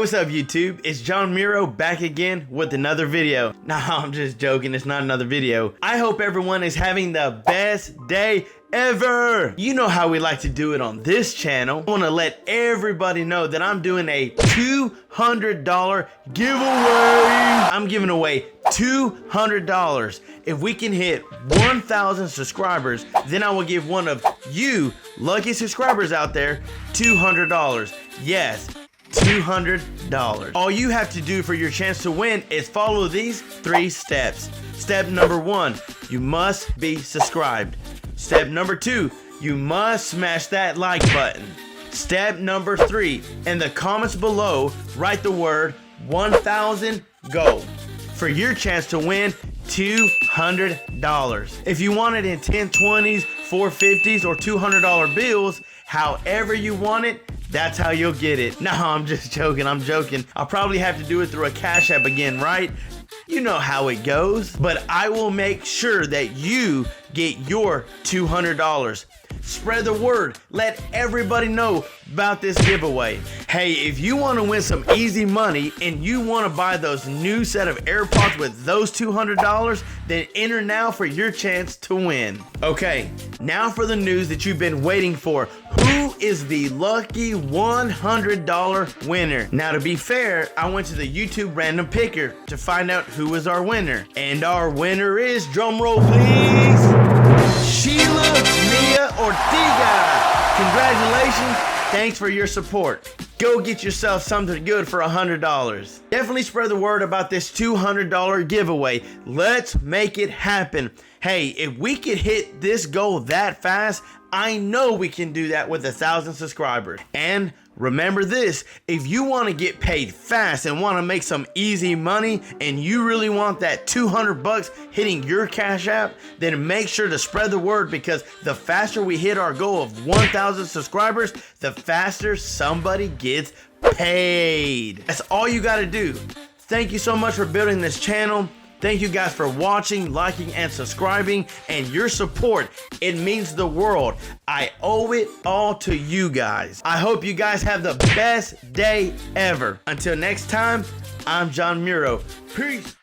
what's up YouTube? It's John Miro back again with another video. Nah, I'm just joking, it's not another video. I hope everyone is having the best day ever. You know how we like to do it on this channel. I want to let everybody know that I'm doing a $200 giveaway. I'm giving away $200. If we can hit 1,000 subscribers, then I will give one of you lucky subscribers out there $200. Yes, $200. All you have to do for your chance to win is follow these 3 steps. Step number 1, you must be subscribed. Step number 2, you must smash that like button. Step number 3, in the comments below, write the word 1,000 go for your chance to win $200. If you want it in 10, 20s, 450s, or $200 bills, however you want it, that's how you'll get it. No, I'm just joking, I'm joking. I'll probably have to do it through a Cash App again, right? You know how it goes. But I will make sure that you get your $200. Spread the word. Let everybody know about this giveaway. Hey, if you want to win some easy money and you want to buy those new set of AirPods with those $200, then enter now for your chance to win. Okay, now for the news that you've been waiting for. Who is the lucky $100 winner? Now, to be fair, I went to the YouTube random picker to find out who was our winner. And our winner is, drumroll please, Sheila Mia Ortega. Congratulations. Thanks for your support. Go get yourself something good for $100. Definitely spread the word about this $200 giveaway. Let's make it happen. Hey, if we could hit this goal that fast, I know we can do that with 1,000 subscribers. And remember this, if you want to get paid fast and want to make some easy money and you really want that $200 hitting your Cash App, then make sure to spread the word, because the faster we hit our goal of 1,000 subscribers, the faster somebody gets paid. That's all you got to do. Thank you so much for building this channel. Thank you guys for watching, liking, and subscribing, and your support. It means the world. I owe it all to you guys. I hope you guys have the best day ever. Until next time, I'm John Miro. Peace.